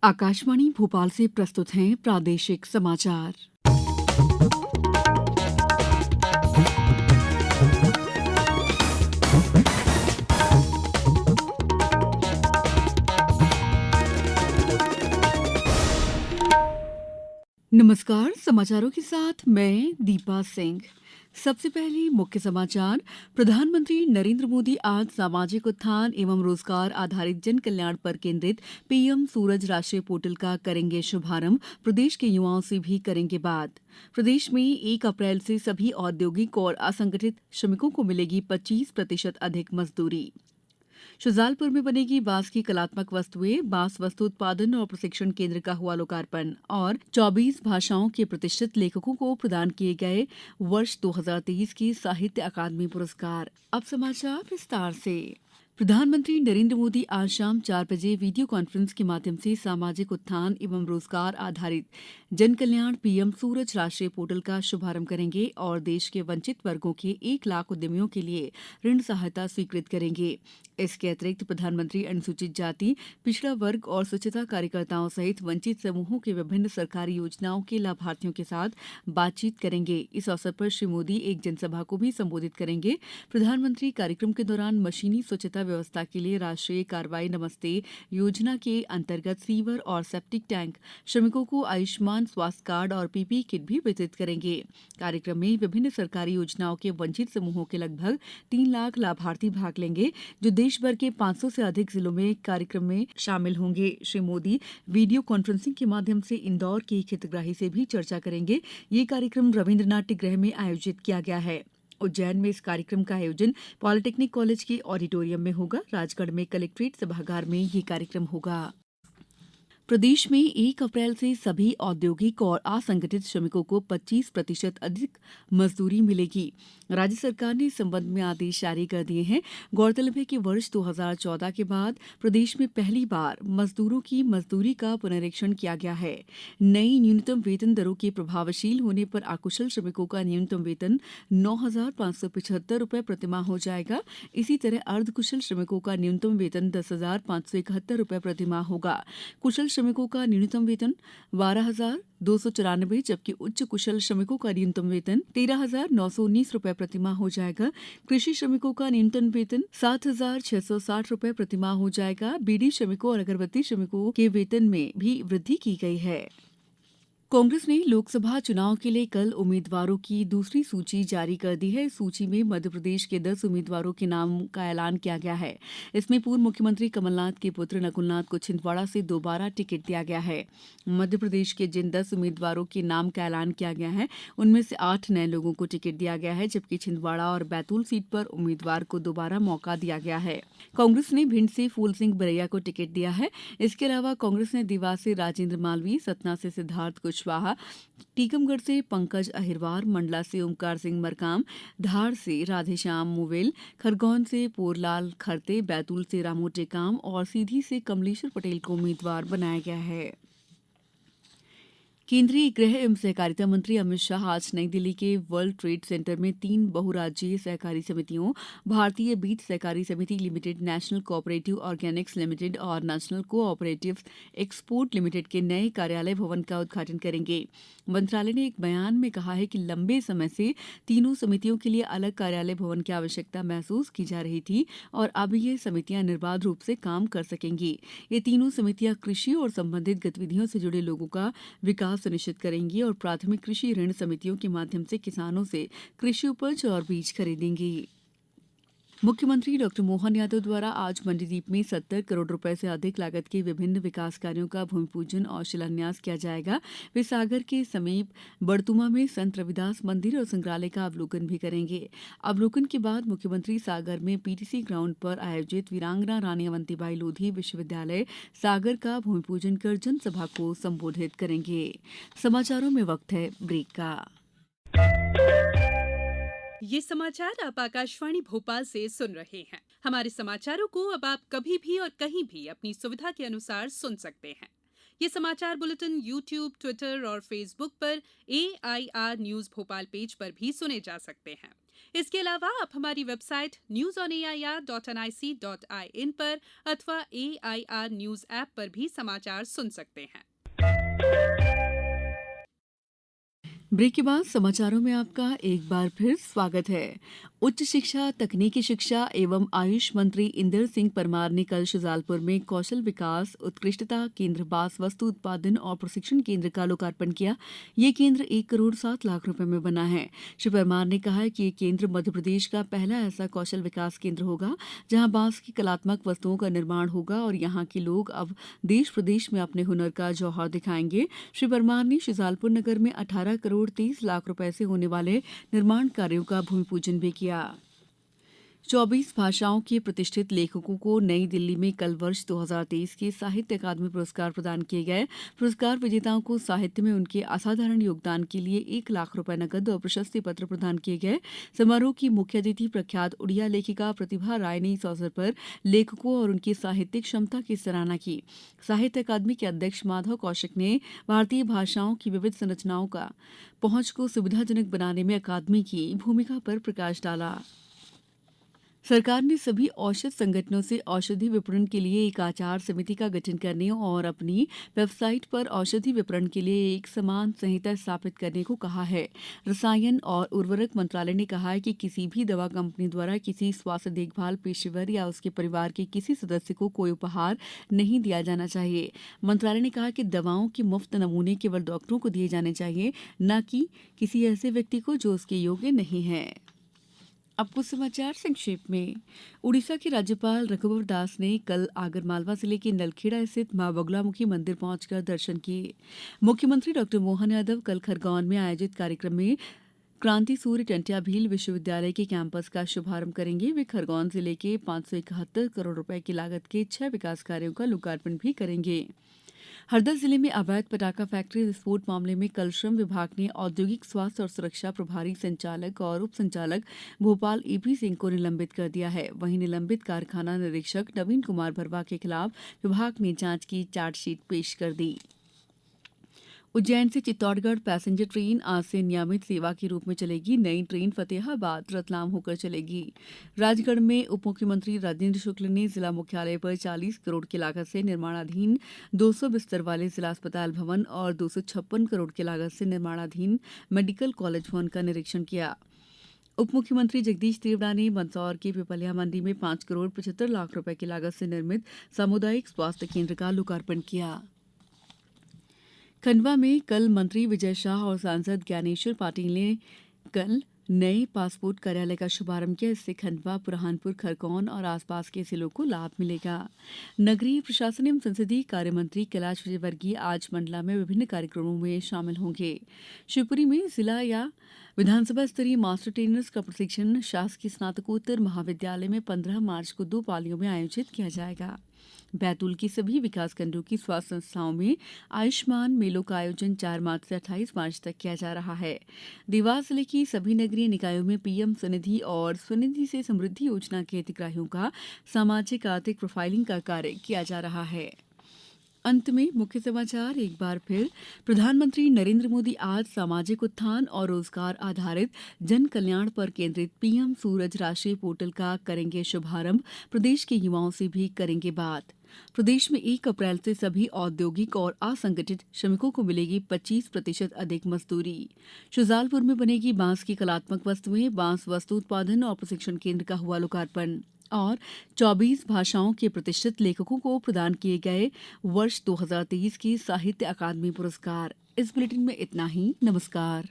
आकाशवाणी भोपाल से प्रस्तुत हैं प्रादेशिक समाचार। नमस्कार, समाचारों के साथ मैं दीपा सिंह। सबसे पहले मुख्य समाचार। प्रधानमंत्री नरेंद्र मोदी आज सामाजिक उत्थान एवं रोजगार आधारित जन कल्याण पर केंद्रित पीएम सूरज राष्ट्रीय पोर्टल का करेंगे शुभारंभ। प्रदेश के युवाओं से भी करेंगे बात। प्रदेश में 1 अप्रैल से सभी औद्योगिक और असंगठित श्रमिकों को मिलेगी 25% अधिक मजदूरी। शुजालपुर में बनेगी बांस की कलात्मक वस्तुएं। बांस वस्तु उत्पादन और प्रशिक्षण केंद्र का हुआ लोकार्पण। और 24 भाषाओं के प्रतिष्ठित लेखकों को प्रदान किए गए वर्ष 2023 के साहित्य अकादमी पुरस्कार। अब समाचार विस्तार से। प्रधानमंत्री नरेंद्र मोदी आज शाम 4 बजे वीडियो कॉन्फ्रेंस के माध्यम से सामाजिक उत्थान एवं रोजगार आधारित जन कल्याण पीएम सूरज राष्ट्रीय पोर्टल का शुभारंभ करेंगे और देश के वंचित वर्गों के 1 लाख उद्यमियों के लिए ऋण सहायता स्वीकृत करेंगे। इसके अतिरिक्त प्रधानमंत्री अनुसूचित जाति, पिछड़ा वर्ग और स्वच्छता कार्यकर्ताओं सहित वंचित समूहों के विभिन्न सरकारी योजनाओं के लाभार्थियों के साथ बातचीत करेंगे। इस अवसर पर श्री मोदी एक जनसभा को भी संबोधित करेंगे। प्रधानमंत्री कार्यक्रम के दौरान मशीनी स्वच्छता व्यवस्था के लिए राष्ट्रीय कार्रवाई नमस्ते योजना के अंतर्गत सीवर और सेप्टिक टैंक श्रमिकों को आयुष्मान स्वास्थ्य कार्ड और पीपीई किट भी वितरित करेंगे। कार्यक्रम में विभिन्न सरकारी योजनाओं के वंचित समूहों के लगभग 3 लाख लाभार्थी भाग लेंगे, जो देश भर के 500 से अधिक जिलों में कार्यक्रम में शामिल होंगे। श्री मोदी वीडियो कॉन्फ्रेंसिंग के माध्यम से इंदौर के एक हितग्राही से भी चर्चा करेंगे। ये कार्यक्रम रविन्द्रनाथ गृह में आयोजित किया गया है। उज्जैन में इस कार्यक्रम का आयोजन पॉलिटेक्निक कॉलेज के ऑडिटोरियम में होगा। राजगढ़ में कलेक्ट्रेट सभागार में ये कार्यक्रम होगा। प्रदेश में 1 अप्रैल से सभी औद्योगिक और असंगठित श्रमिकों को 25% अधिक मजदूरी मिलेगी। राज्य सरकार ने इस संबंध में आदेश जारी कर दिए हैं। गौरतलब है कि वर्ष 2014 के बाद प्रदेश में पहली बार मजदूरों की मजदूरी का पुनरीक्षण किया गया है। नई न्यूनतम वेतन दरों के प्रभावशील होने पर अकुशल श्रमिकों का न्यूनतम वेतन 9,575 रुपये प्रतिमाह हो जाएगा। इसी तरह अर्धकुशल श्रमिकों का न्यूनतम वेतन 10,571 रुपये प्रतिमाह होगा। कुशल श्रमिकों का न्यूनतम वेतन 12,294, जबकि उच्च कुशल श्रमिकों का न्यूनतम वेतन 13,919 रुपये प्रतिमाह हो जाएगा। कृषि श्रमिकों का न्यूनतम वेतन 7,660 रुपये प्रतिमाह हो जाएगा। बीड़ी श्रमिकों और अगरबत्ती श्रमिकों के वेतन में भी वृद्धि की गई है। कांग्रेस ने लोकसभा चुनाव के लिए कल उम्मीदवारों की दूसरी सूची जारी कर दी है। इस सूची में मध्य प्रदेश के 10 उम्मीदवारों के नाम का ऐलान किया गया है। इसमें पूर्व मुख्यमंत्री कमलनाथ के पुत्र नकुलनाथ को छिंदवाड़ा से दोबारा टिकट दिया गया है। मध्य प्रदेश के जिन 10 उम्मीदवारों के नाम का ऐलान किया गया है, उनमें से 8 नए लोगों को टिकट दिया गया है, जबकि छिंदवाड़ा और बैतूल सीट पर उम्मीदवार को दोबारा मौका दिया गया है। कांग्रेस ने भिंड से फूल सिंह बरैया को टिकट दिया है। इसके अलावा कांग्रेस ने देवास से राजेंद्र मालवीय, सतना से सिद्धार्थ कुशवाहा, टीकमगढ़ से पंकज अहिरवार, मंडला से ओमकार सिंह मरकाम, धार से राधेश्याम मुवेल, खरगोन से पोरलाल खरते, बैतूल से रामू टेकाम और सीधी से कमलेश्वर पटेल को उम्मीदवार बनाया गया है। केंद्रीय गृह एवं सहकारिता मंत्री अमित शाह आज नई दिल्ली के वर्ल्ड ट्रेड सेंटर में 3 बहुराज्यीय सहकारी समितियों, भारतीय बीज सहकारी समिति limited, national cooperative Organics limited और नेशनल कोऑपरेटिव एक्सपोर्ट लिमिटेड के नए कार्यालय भवन का उद्घाटन करेंगे। मंत्रालय ने एक बयान में कहा है कि लंबे समय से तीनों समितियों के लिए अलग कार्यालय भवन की आवश्यकता महसूस की जा रही थी और अब ये समितियां निर्बाध रूप से काम कर सकेंगी। ये तीनों समितियां कृषि और संबंधित गतिविधियों से जुड़े लोगों का विकास सुनिश्चित करेंगी और प्राथमिक कृषि ऋण समितियों के माध्यम से किसानों से कृषि उपज और बीज खरीदेंगी। मुख्यमंत्री डॉ मोहन यादव द्वारा आज मंडीदीप में 70 करोड़ रुपए से अधिक लागत के विभिन्न विकास कार्यों का भूमि पूजन और शिलान्यास किया जाएगा। वे सागर के समीप बड़तुमा में संत रविदास मंदिर और संग्रहालय का अवलोकन भी करेंगे। अवलोकन के बाद मुख्यमंत्री सागर में पीटीसी ग्राउंड पर आयोजित वीरांगना रानी अवंतीबाई लोधी विश्वविद्यालय सागर का भूमि पूजन कर जनसभा को संबोधित करेंगे। समाचारों में वक्त है ब्रेक का। ये समाचार आप आकाशवाणी भोपाल से सुन रहे हैं। हमारे समाचारों को अब आप कभी भी और कहीं भी अपनी सुविधा के अनुसार सुन सकते हैं। ये समाचार बुलेटिन YouTube, ट्विटर और फेसबुक पर AIR न्यूज भोपाल पेज पर भी सुने जा सकते हैं। इसके अलावा आप हमारी वेबसाइट newsonair.nic.in पर अथवा AIR न्यूज ऐप पर भी समाचार सुन सकते हैं। ब्रेक के बाद समाचारों में आपका एक बार फिर स्वागत है। उच्च शिक्षा, तकनीकी शिक्षा एवं आयुष मंत्री इंदर सिंह परमार ने कल शुजालपुर में कौशल विकास उत्कृष्टता केंद्र बास वस्तु उत्पादन और प्रशिक्षण केंद्र का लोकार्पण किया। ये केंद्र 1,07,00,000 रुपए में बना है। श्री परमार ने कहा कि ये केंद्र मध्य प्रदेश का पहला ऐसा कौशल विकास केंद्र होगा जहां बांस की कलात्मक वस्तुओं का निर्माण होगा और यहाँ के लोग अब देश प्रदेश में अपने हुनर का जौहर दिखाएंगे। श्री परमार ने शुजालपुर नगर में 18,30,00,000 रुपए से होने वाले निर्माण कार्यों का भूमि पूजन भी किया। 24 भाषाओं के प्रतिष्ठित लेखकों को नई दिल्ली में कल वर्ष 2023 के साहित्य अकादमी पुरस्कार प्रदान किए गए। पुरस्कार विजेताओं को साहित्य में उनके असाधारण योगदान के लिए 1,00,000 रुपए नकद और प्रशस्ति पत्र प्रदान किए गए। समारोह की मुख्य अतिथि प्रख्यात उड़िया लेखिका प्रतिभा राय ने इस अवसर पर लेखकों और उनकी साहित्यिक क्षमता की सराहना की। साहित्य अकादमी के अध्यक्ष माधव कौशिक ने भारतीय भाषाओं की विविध संरचनाओं का पहुंच को सुविधाजनक बनाने में अकादमी की भूमिका पर प्रकाश डाला। सरकार ने सभी औषध संगठनों से औषधि विपणन के लिए एक आचार समिति का गठन करने और अपनी वेबसाइट पर औषधि विपणन के लिए एक समान संहिता स्थापित करने को कहा है। रसायन और उर्वरक मंत्रालय ने कहा है कि किसी भी दवा कंपनी द्वारा किसी स्वास्थ्य देखभाल पेशेवर या उसके परिवार के किसी सदस्य को कोई उपहार नहीं दिया जाना चाहिए। मंत्रालय ने कहा कि दवाओं के मुफ्त नमूने केवल डॉक्टरों को दिए जाने चाहिए, न कि किसी ऐसे व्यक्ति को जो उसके योग्य नहीं है। अब कुछ समाचार संक्षेप में। उड़ीसा के राज्यपाल रघुवर दास ने कल आगरमालवा जिले के नलखेड़ा स्थित मां बगलामुखी मंदिर पहुंचकर दर्शन किए। मुख्यमंत्री डॉ मोहन यादव कल खरगोन में आयोजित कार्यक्रम में क्रांति सूर्य टंट्या भील विश्वविद्यालय के कैंपस का शुभारंभ करेंगे। वे खरगोन जिले के 571 करोड़ रुपए की लागत के 6 विकास कार्यों का लोकार्पण भी करेंगे। हरदा जिले में अवैध पटाखा फैक्ट्री विस्फोट मामले में कल श्रम विभाग ने औद्योगिक स्वास्थ्य और सुरक्षा प्रभारी संचालक और उप संचालक भोपाल ईपी सिंह को निलंबित कर दिया है। वहीं निलंबित कारखाना निरीक्षक नवीन कुमार भरवा के खिलाफ विभाग ने जांच की चार्जशीट पेश कर दी। उज्जैन से चित्तौड़गढ़ पैसेंजर ट्रेन आज से नियमित सेवा के रूप में चलेगी। नई ट्रेन फतेहाबाद रतलाम होकर चलेगी। राजगढ़ में उप मुख्यमंत्री राजेंद्र शुक्ल ने जिला मुख्यालय पर 40 करोड़ की लागत से निर्माणाधीन 200 बिस्तर वाले जिला अस्पताल भवन और 256 करोड़ की लागत से निर्माणाधीन मेडिकल कॉलेज भवन का निरीक्षण किया। उप मुख्यमंत्री जगदीश देवड़ा ने मंदसौर के पिपलिया मंडी में 5 करोड़ 75 लाख रुपए की लागत से निर्मित सामुदायिक स्वास्थ्य केंद्र का लोकार्पण किया। खंडवा में कल मंत्री विजय शाह और सांसद ज्ञानेश्वर पाटिल ने कल नए पासपोर्ट कार्यालय का शुभारंभ किया। इससे खंडवा, बुरहानपुर, खरगोन और आसपास के जिलों को लाभ मिलेगा। नगरीय प्रशासन एवं संसदीय कार्य मंत्री कैलाश विजयवर्गीय आज मंडला में विभिन्न कार्यक्रमों में शामिल होंगे। शिवपुरी में जिला या विधानसभा स्तरीय मास्टर ट्रेनर्स का प्रशिक्षण शासकीय स्नातकोत्तर महाविद्यालय में 15 मार्च को 2 पालियों में आयोजित किया जाएगा। बैतूल की सभी विकासखंडों की स्वास्थ्य संस्थाओं में आयुष्मान मेलों का आयोजन 4 मार्च से 28 मार्च तक किया जा रहा है। देवास जिले की सभी नगरीय निकायों में पीएम स्वनिधि और स्वनिधि से समृद्धि योजना के हितग्राहियों का सामाजिक आर्थिक प्रोफाइलिंग का कार्य किया जा रहा है। अंत में मुख्य समाचार एक बार फिर। प्रधानमंत्री नरेंद्र मोदी आज सामाजिक उत्थान और रोजगार आधारित जन कल्याण पर केंद्रित पीएम सूरज राष्ट्रीय पोर्टल का करेंगे शुभारंभ। प्रदेश के युवाओं से भी करेंगे बात। प्रदेश में 1 अप्रैल से सभी औद्योगिक और असंगठित श्रमिकों को मिलेगी 25% अधिक मजदूरी। शुजालपुर में बनेगी बांस की कलात्मक वस्तुएं। बांस वस्तु उत्पादन और प्रशिक्षण केंद्र का हुआ लोकार्पण। और 24 भाषाओं के प्रतिष्ठित लेखकों को प्रदान किए गए वर्ष 2023 के साहित्य अकादमी पुरस्कार। इस बुलेटिन में इतना ही। नमस्कार।